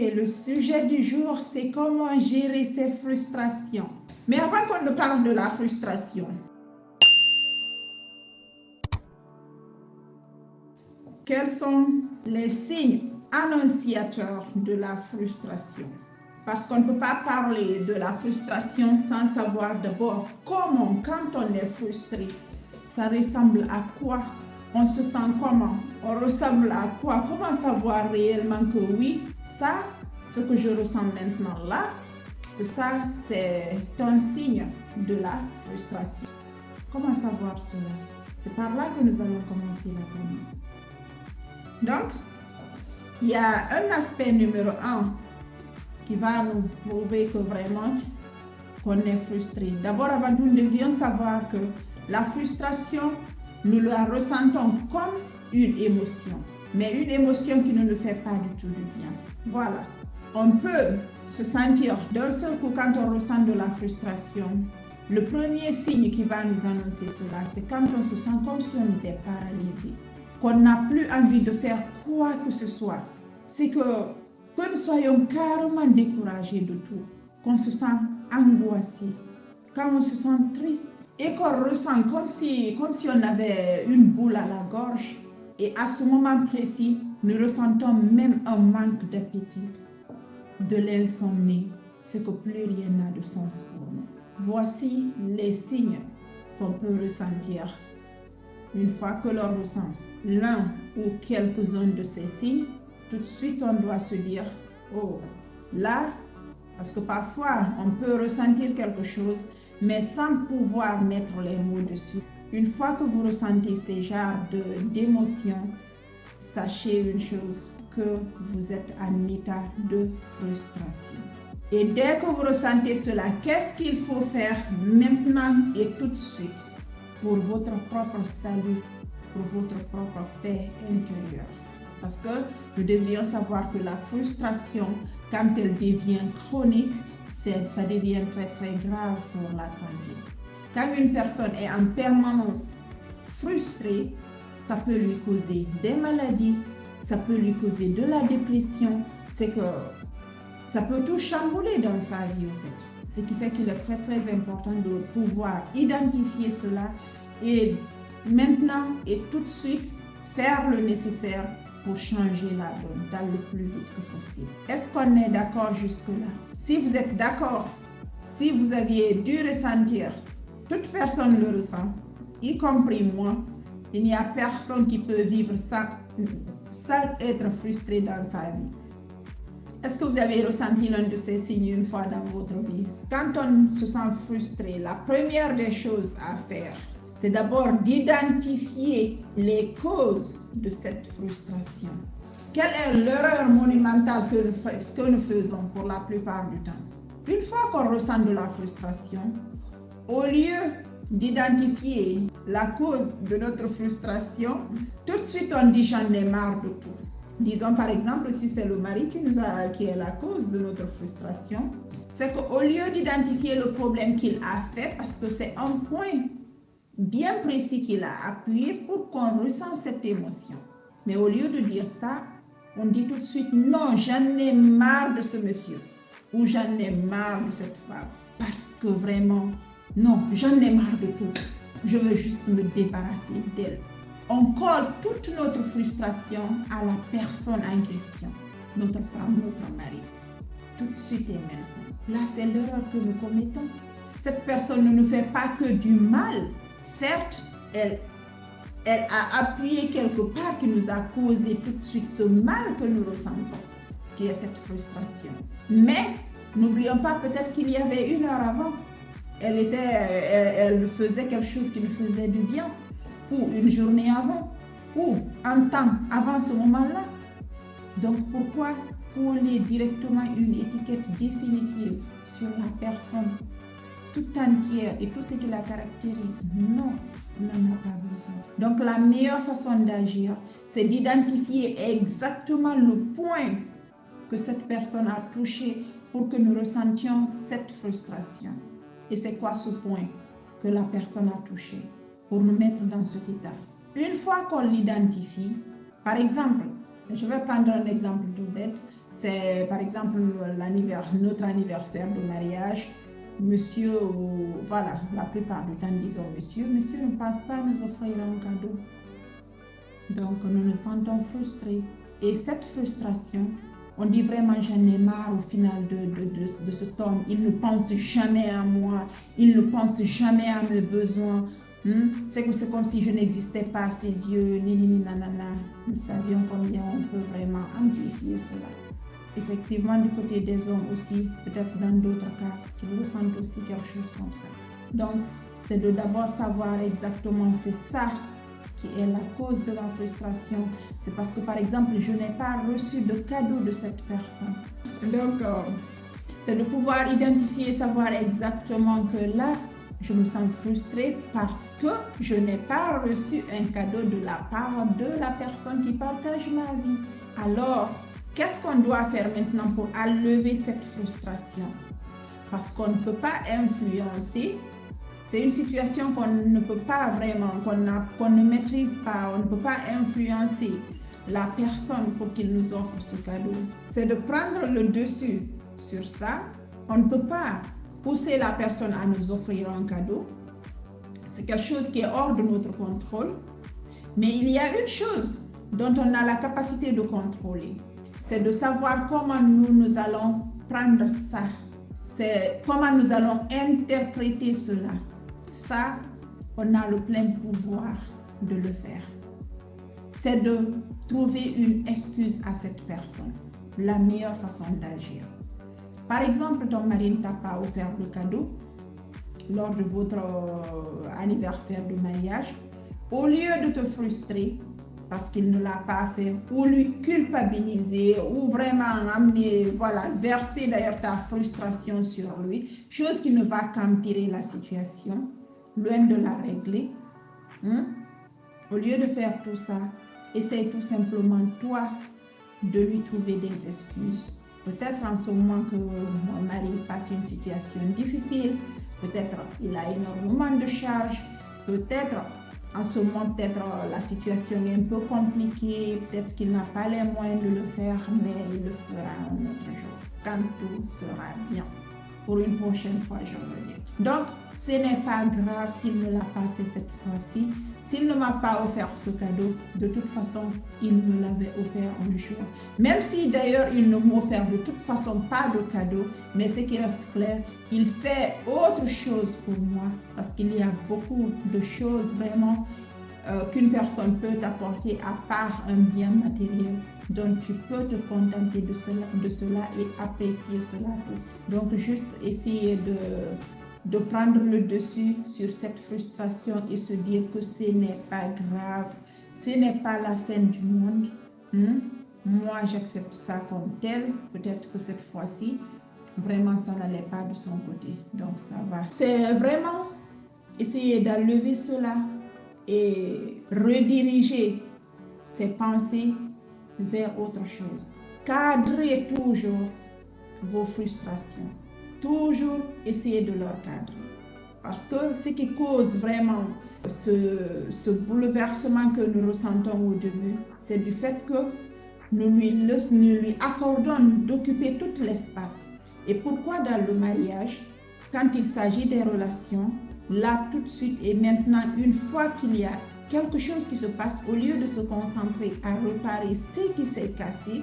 Et le sujet du jour, c'est comment gérer ses frustrations. Mais avant qu'on ne parle de la frustration, quels sont les signes annonciateurs de la frustration? Parce qu'on ne peut pas parler de la frustration sans savoir d'abord comment, quand on est frustré, ça ressemble à quoi? On se sent comment? On ressemble à quoi? Comment savoir réellement que oui, ça, ce que je ressens maintenant là, que ça, c'est un signe de la frustration. Comment savoir cela? C'est par là que nous allons commencer la famille. Donc, il y a un aspect numéro 1 qui va nous prouver que vraiment qu'on est frustré. D'abord, avant tout, nous devrions savoir que la frustration, nous la ressentons comme une émotion, mais une émotion qui ne nous fait pas du tout du bien. Voilà. On peut se sentir d'un seul coup quand on ressent de la frustration. Le premier signe qui va nous annoncer cela, c'est quand on se sent comme si on était paralysé, qu'on n'a plus envie de faire quoi que ce soit. C'est que nous soyons carrément découragés de tout, qu'on se sent angoissé, quand on se sent triste et qu'on ressent comme si on avait une boule à la gorge. Et à ce moment précis, nous ressentons même un manque d'appétit, de l'insomnie, c'est que plus rien n'a de sens pour nous. Voici les signes qu'on peut ressentir. Une fois que l'on ressent l'un ou quelques-uns de ces signes, tout de suite on doit se dire, oh, là, parce que parfois on peut ressentir quelque chose, mais sans pouvoir mettre les mots dessus. Une fois que vous ressentez ces genres d'émotions, sachez une chose, que vous êtes en état de frustration. Et dès que vous ressentez cela, qu'est-ce qu'il faut faire maintenant et tout de suite pour votre propre salut, pour votre propre paix intérieure? Parce que nous devrions savoir que la frustration, quand elle devient chronique, ça devient très très grave pour la santé. Quand une personne est en permanence frustrée, ça peut lui causer des maladies, ça peut lui causer de la dépression, c'est que ça peut tout chambouler dans sa vie en fait. Ce qui fait qu'il est très très important de pouvoir identifier cela et maintenant et tout de suite faire le nécessaire pour changer la donne dans le plus vite que possible. Est-ce qu'on est d'accord jusque-là? Si vous êtes d'accord, si vous aviez dû ressentir, toute personne le ressent, y compris moi, il n'y a personne qui peut vivre sans être frustré dans sa vie. Est-ce que vous avez ressenti l'un de ces signes une fois dans votre vie? Quand on se sent frustré, la première des choses à faire, c'est d'abord d'identifier les causes de cette frustration. Quelle est l'erreur monumentale que nous faisons pour la plupart du temps? Une fois qu'on ressent de la frustration, au lieu d'identifier la cause de notre frustration, tout de suite on dit j'en ai marre de tout. Disons par exemple, si c'est le mari qui est la cause de notre frustration, c'est qu'au lieu d'identifier le problème qu'il a fait, parce que c'est un point bien précis qu'il a appuyé pour qu'on ressent cette émotion. Mais au lieu de dire ça, on dit tout de suite non, j'en ai marre de ce monsieur ou j'en ai marre de cette femme. Parce que vraiment, non, j'en ai marre de tout. Je veux juste me débarrasser d'elle. On colle toute notre frustration à la personne en question, notre femme, notre mari. Tout de suite et maintenant. Là, c'est l'erreur que nous commettons. Cette personne ne nous fait pas que du mal. Certes, elle a appuyé quelque part qui nous a causé tout de suite ce mal que nous ressentons, qui est cette frustration. Mais n'oublions pas peut-être qu'il y avait une heure avant, elle faisait quelque chose qui lui faisait du bien, ou une journée avant, ou un temps avant ce moment-là. Donc pourquoi coller directement une étiquette définitive sur la personne tout entière et tout ce qui la caractérise? Non, on n'en a pas besoin. Donc la meilleure façon d'agir, c'est d'identifier exactement le point que cette personne a touché pour que nous ressentions cette frustration. Et c'est quoi ce point que la personne a touché pour nous mettre dans cet état? Une fois qu'on l'identifie, par exemple, je vais prendre un exemple tout bête, C'est par exemple notre anniversaire de mariage. Monsieur, voilà, la plupart du temps, disons monsieur ne pense pas nous offrir un cadeau. Donc, nous nous sentons frustrés. Et cette frustration, on dit vraiment, j'en ai marre au final de cet homme. Il ne pense jamais à moi. Il ne pense jamais à mes besoins. C'est comme si je n'existais pas à ses yeux. Nanana. Nous savions combien on peut vraiment amplifier cela. Effectivement, du côté des hommes aussi, peut-être dans d'autres cas, qu'ils ressentent aussi quelque chose comme ça. Donc, c'est de d'abord savoir exactement, c'est ça qui est la cause de la frustration. C'est parce que, par exemple, je n'ai pas reçu de cadeau de cette personne. Donc, c'est de pouvoir identifier, savoir exactement que là, je me sens frustrée parce que je n'ai pas reçu un cadeau de la part de la personne qui partage ma vie. Alors, qu'est-ce qu'on doit faire maintenant pour enlever cette frustration? Parce qu'on ne peut pas influencer. C'est une situation qu'on ne peut pas vraiment, qu'on ne maîtrise pas. On ne peut pas influencer la personne pour qu'il nous offre ce cadeau. C'est de prendre le dessus sur ça. On ne peut pas pousser la personne à nous offrir un cadeau. C'est quelque chose qui est hors de notre contrôle. Mais il y a une chose dont on a la capacité de contrôler. C'est de savoir comment nous allons prendre ça. C'est comment nous allons interpréter cela. Ça, on a le plein pouvoir de le faire. C'est de trouver une excuse à cette personne. La meilleure façon d'agir. Par exemple, ton mari ne t'a pas offert de cadeau lors de votre anniversaire de mariage. Au lieu de te frustrer parce qu'il ne l'a pas fait, ou lui culpabiliser, ou vraiment amener, voilà, verser d'ailleurs ta frustration sur lui, chose qui ne va qu'empirer la situation, loin de la régler. Au lieu de faire tout ça, essaye tout simplement, toi, de lui trouver des excuses. Peut-être en ce moment que mon mari passe une situation difficile, peut-être il a énormément de charges, peut-être en ce moment, peut-être la situation est un peu compliquée, peut-être qu'il n'a pas les moyens de le faire, mais il le fera un autre jour, quand tout sera bien. Pour une prochaine fois, je veux dire. Donc, ce n'est pas grave s'il ne l'a pas fait cette fois-ci. S'il ne m'a pas offert ce cadeau, de toute façon, il me l'avait offert un jour. Même si d'ailleurs, il ne m'offre de toute façon pas de cadeau, mais ce qui reste clair, il fait autre chose pour moi parce qu'il y a beaucoup de choses vraiment qu'une personne peut t'apporter à part un bien matériel. Donc, tu peux te contenter de cela et apprécier cela aussi. Donc, juste essayer de prendre le dessus sur cette frustration et se dire que ce n'est pas grave, ce n'est pas la fin du monde. Moi, j'accepte ça comme tel. Peut-être que cette fois-ci, vraiment, ça n'allait pas de son côté. Donc, ça va. C'est vraiment essayer d'enlever cela et rediriger ses pensées vers autre chose. Cadrez toujours vos frustrations. Toujours essayer de leur cadrer. Parce que ce qui cause vraiment ce bouleversement que nous ressentons au début, c'est du fait que nous lui accordons d'occuper tout l'espace. Et pourquoi dans le mariage, quand il s'agit des relations, là tout de suite et maintenant, une fois qu'il y a quelque chose qui se passe, au lieu de se concentrer à réparer ce qui s'est cassé,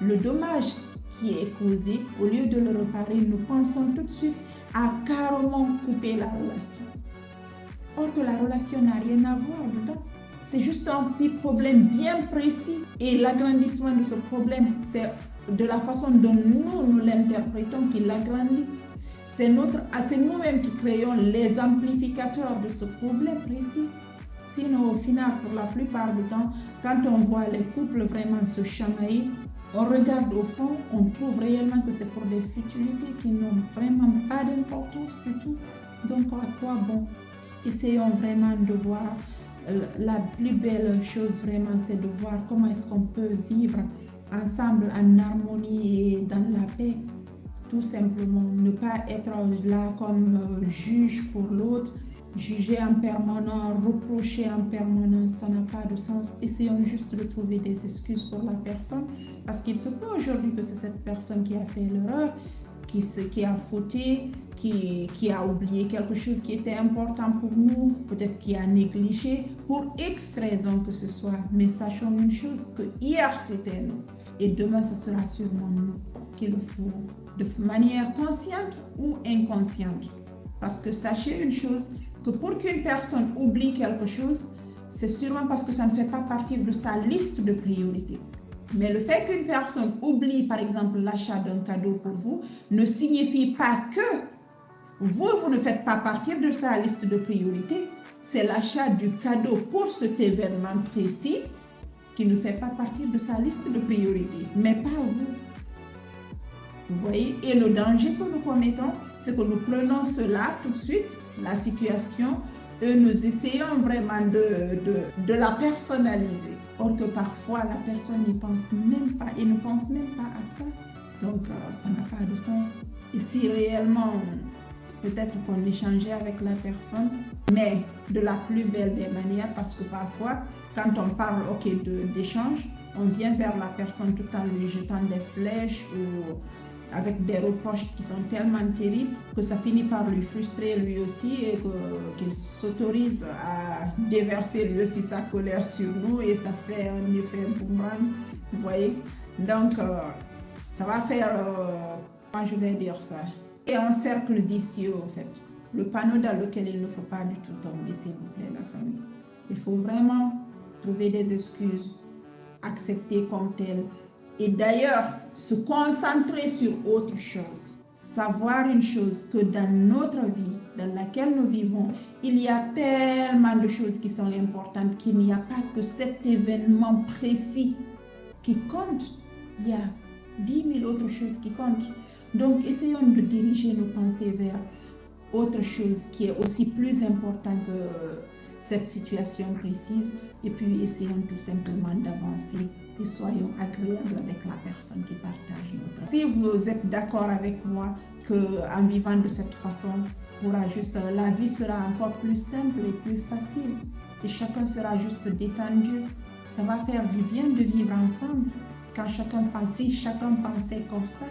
le dommage qui est causé, au lieu de le réparer, nous pensons tout de suite à carrément couper la relation. Or que la relation n'a rien à voir dedans. C'est juste un petit problème bien précis. Et l'agrandissement de ce problème, c'est de la façon dont nous l'interprétons qu'il l'agrandit. C'est nous-mêmes qui créons les amplificateurs de ce problème précis. Sinon, au final, pour la plupart du temps, quand on voit les couples vraiment se chamailler, on regarde au fond, on trouve réellement que c'est pour des futilités qui n'ont vraiment pas d'importance du tout. Donc, à quoi bon? Essayons vraiment de voir la plus belle chose vraiment, c'est de voir comment est-ce qu'on peut vivre ensemble en harmonie et dans la paix. Tout simplement, ne pas être là comme juge pour l'autre, juger en permanence, reprocher en permanence, ça n'a pas de sens. Essayons juste de trouver des excuses pour la personne, parce qu'il se peut aujourd'hui que c'est cette personne qui a fait l'erreur, qui a fauté, qui a oublié quelque chose qui était important pour nous, peut-être qui a négligé, pour X raison que ce soit. Mais sachons une chose, que hier c'était nous, et demain ce sera sûrement nous qui le ferons, de manière consciente ou inconsciente. Parce que sachez une chose, que pour qu'une personne oublie quelque chose, c'est sûrement parce que ça ne fait pas partie de sa liste de priorités. Mais le fait qu'une personne oublie, par exemple, l'achat d'un cadeau pour vous, ne signifie pas que vous ne faites pas partie de sa liste de priorités. C'est l'achat du cadeau pour cet événement précis qui ne fait pas partie de sa liste de priorités, mais pas vous. Vous voyez? Et le danger que nous commettons, c'est que nous prenons cela tout de suite, la situation, et nous essayons vraiment de la personnaliser. Or que parfois, la personne n'y pense même pas et ne pense même pas à ça. Donc, ça n'a pas de sens. Et si réellement, peut-être qu'on échangeait avec la personne, mais de la plus belle des manières, parce que parfois, quand on parle d'échange, on vient vers la personne tout en lui jetant des flèches ou avec des reproches qui sont tellement terribles que ça finit par lui frustrer lui aussi et qu'il s'autorise à déverser lui aussi sa colère sur nous et ça fait un effet boomerang, vous voyez. Donc, ça va faire, comment je vais dire ça, et un cercle vicieux en fait. Le panneau dans lequel il ne faut pas du tout tomber, s'il vous plaît, la famille. Il faut vraiment trouver des excuses, accepter comme tel. Et d'ailleurs, se concentrer sur autre chose. Savoir une chose, que dans notre vie, dans laquelle nous vivons, il y a tellement de choses qui sont importantes qu'il n'y a pas que cet événement précis qui compte. Il y a 10 000 autres choses qui comptent. Donc, essayons de diriger nos pensées vers autre chose qui est aussi plus important que cette situation précise. Et puis, essayons tout simplement d'avancer et soyons agréables avec la personne qui partage notre. Si vous êtes d'accord avec moi qu'en vivant de cette façon, la vie sera encore plus simple et plus facile et chacun sera juste détendu. Ça va faire du bien de vivre ensemble. Si chacun pensait comme ça,